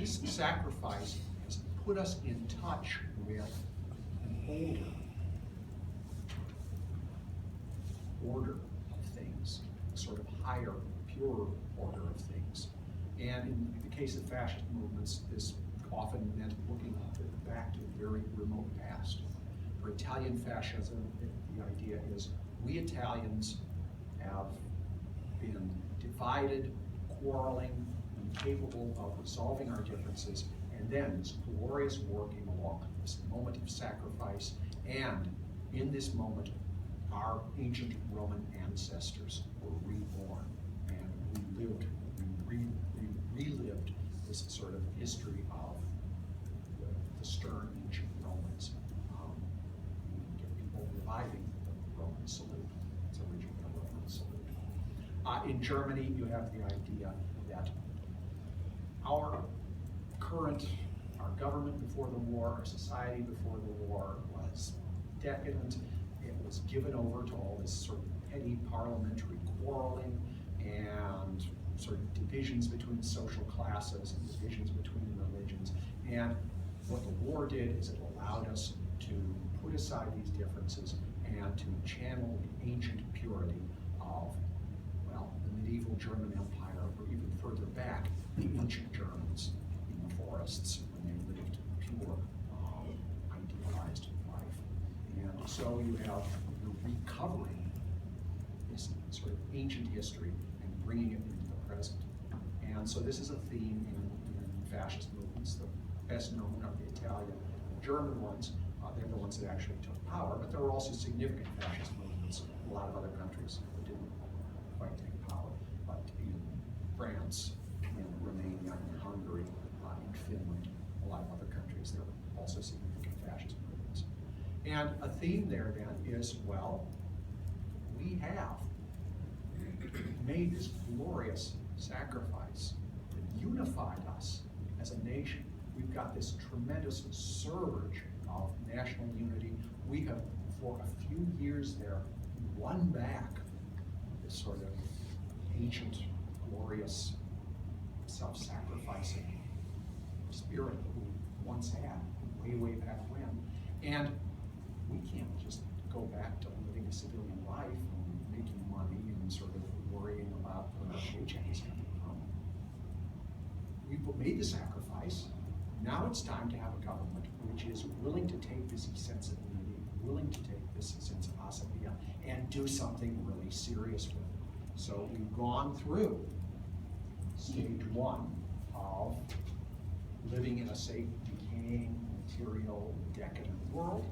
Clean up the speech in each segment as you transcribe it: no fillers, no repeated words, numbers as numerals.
this sacrifice has put us in touch with an older order of things, a sort of higher, purer order of things. And in the case of fascist movements, this often meant looking back to the very remote past. For Italian fascism, the idea is we Italians have been divided, quarreling, incapable of resolving our differences, and then this glorious war came along, this moment of sacrifice, and in this moment, our ancient Roman ancestors were reborn, and we relived this sort of history of the stern ancient Romans. You get people reviving the Roman salute. It's originally a Roman salute. In Germany, you have the idea that our government before the war, our society before the war was decadent. It was given over to all this sort of petty parliamentary quarreling and sort of divisions between social classes and divisions between religions. And what the war did is it allowed us to put aside these differences and to channel the ancient purity of, well, the medieval German Empire, or even further back, the ancient Germans in the forests when they lived pure, idealized life. And so you're recovering this sort of ancient history and bringing it into the present. And so this is a theme in fascist movements. The best known are the Italian and German ones. They're the ones that actually took power, but there were also significant fascist movements in a lot of other countries that didn't quite take power, but in France, in Romania, in Hungary, in Finland, a lot of other countries, there were also significant fascist movements. And a theme there then is, well, we have made this glorious sacrifice that unified us as a nation. We've got this tremendous surge of national unity. We have, for a few years there, won back this sort of ancient, glorious, self-sacrificing spirit that we once had, way back when. And we can't just go back to living a civilian life and making money and sort of worrying about where our paycheck is coming from. We've made the sacrifice. Now it's time to have a government which is willing to take this sense of unity, willing to take this sense of asabiya, and do something really serious with it. So we've gone through stage one of living in a safe, decaying, material, decadent world.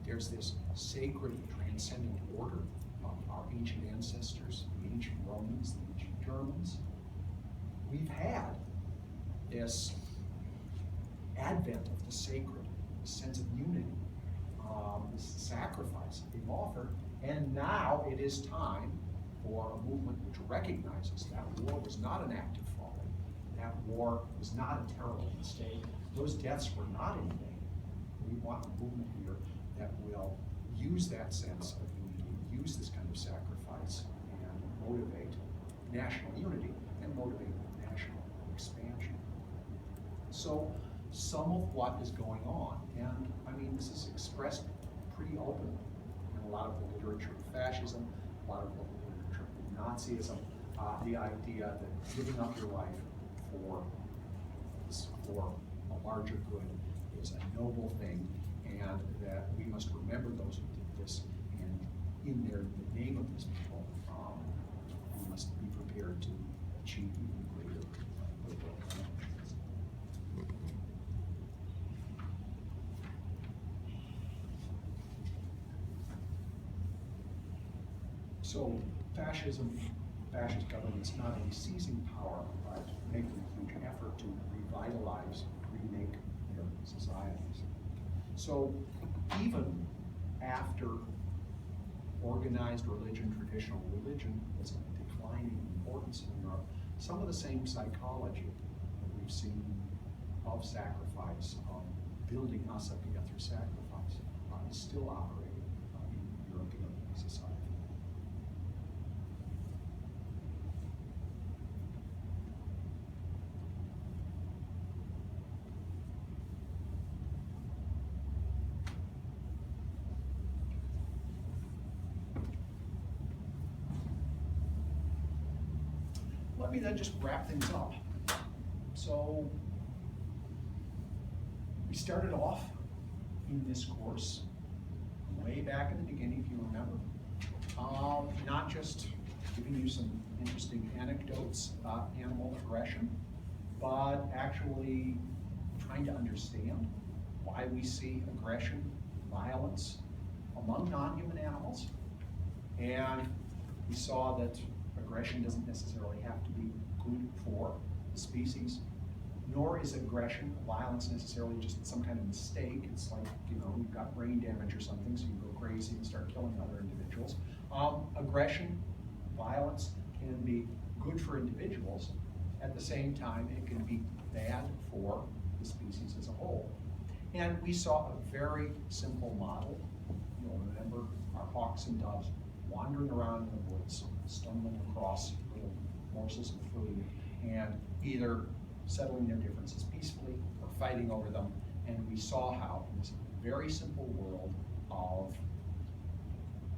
There's this sacred, transcendent order of our ancient ancestors, the ancient Romans, the ancient Germans. We've had this advent of the sacred, the sense of unity, this sacrifice being offered, and now it is time for a movement which recognizes that war was not an act of folly, that war was not a terrible mistake, those deaths were not in vain. We want a movement here that will use that sense of unity, use this kind of sacrifice, and motivate national unity and motivate national expansion. So some of what is going on, and I mean this is expressed pretty openly in a lot of the literature of fascism, a lot of the literature of Nazism, the idea that giving up your life for a larger good is a noble thing, and that we must remember those who did this, and in the name of these people, we must be prepared to achieve even greater political accomplishments. So fascist governments not only seizing power, but making a huge effort to revitalize, remake their societies. So even after organized religion, traditional religion, was declining in importance in Europe, some of the same psychology that we've seen of sacrifice, of building asabiya through sacrifice, is still operating in European society. me then just wrap things up. So we started off in this course way back in the beginning, if you remember, not just giving you some interesting anecdotes about animal aggression, but actually trying to understand why we see aggression, violence among non-human animals. And we saw that aggression doesn't necessarily have to be good for the species, nor is aggression, violence necessarily just some kind of mistake. It's like, you know, you've got brain damage or something, so you go crazy and start killing other individuals. Aggression, violence can be good for individuals. At the same time, it can be bad for the species as a whole. And we saw a very simple model. You'll remember our hawks and doves wandering around in the woods, stumbling across little morsels of food, and either settling their differences peacefully or fighting over them. And we saw how in this very simple world of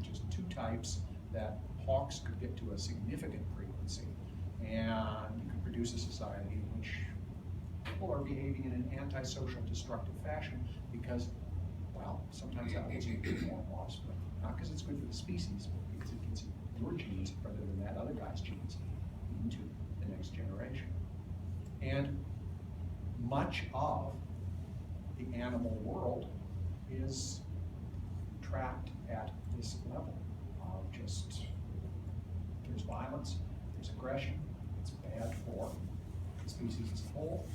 just two types that hawks could get to a significant frequency, and you could produce a society in which people are behaving in an antisocial, destructive fashion because, well, sometimes that leads you to more offspring. Not because it's good for the species, but because it gets your genes rather than that other guy's genes into the next generation. And much of the animal world is trapped at this level of just, there's violence, there's aggression, it's bad for the species as a whole,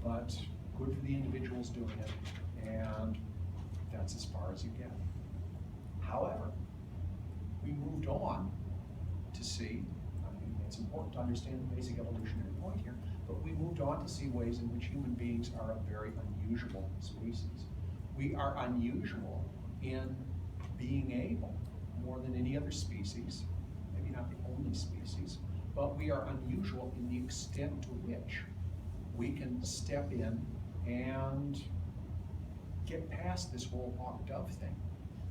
but good for the individuals doing it, and that's as far as you get. However, we moved on to see, I mean, it's important to understand the basic evolutionary point here, but we moved on to see ways in which human beings are a very unusual species. We are unusual in being able, more than any other species, maybe not the only species, but we are unusual in the extent to which we can step in and get past this whole hawk-dove thing.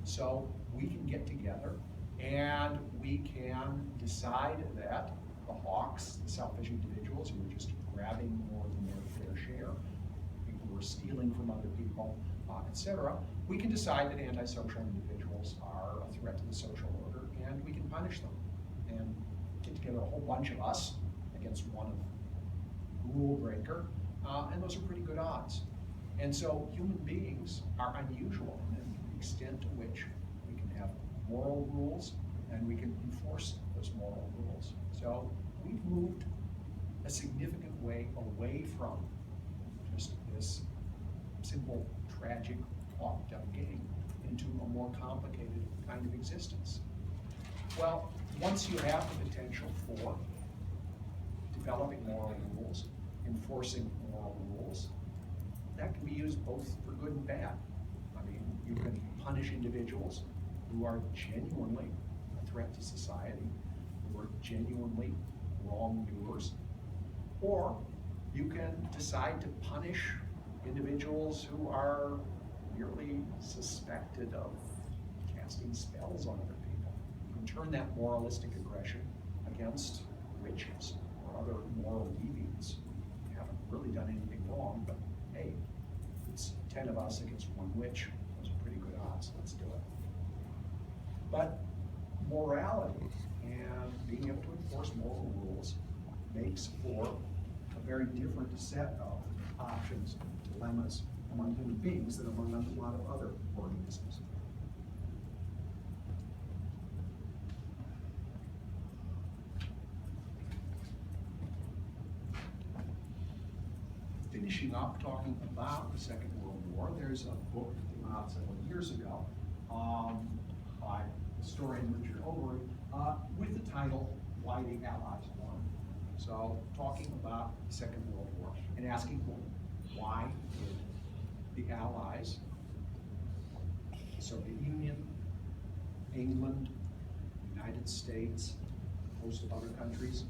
So we can get together and we can decide that the hawks, the selfish individuals who are just grabbing more than their fair share, people who are stealing from other people, etc., we can decide that antisocial individuals are a threat to the social order, and we can punish them and get together a whole bunch of us against one rule breaker, and those are pretty good odds. And so human beings are unusual in the extent to which we can have moral rules and we can enforce those moral rules. So we've moved a significant way away from just this simple, tragic hawk-dove game into a more complicated kind of existence. Well, once you have the potential for developing moral rules, enforcing moral rules, that can be used both for good and bad. I mean, you can punish individuals who are genuinely a threat to society, who are genuinely wrongdoers, or you can decide to punish individuals who are merely suspected of casting spells on other people. You can turn that moralistic aggression against witches or other moral deviants. You haven't really done anything wrong, but hey, it's 10 of us against one witch. Those are pretty good odds. Let's do it. But morality and being able to enforce moral rules makes for a very different set of options, dilemmas among human beings than among a lot of other organisms. Finishing up talking about the Second World War, there's a book that came out several years ago by historian Richard Overy with the title Why the Allies Won. So talking about the Second World War and asking, well, why did the Allies, the Soviet Union, England, United States, a host of other countries,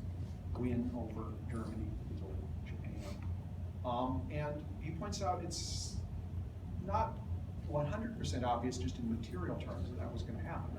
win over Germany, Italy, Japan? And he points out it's not 100% obvious just in material terms that that was going to happen.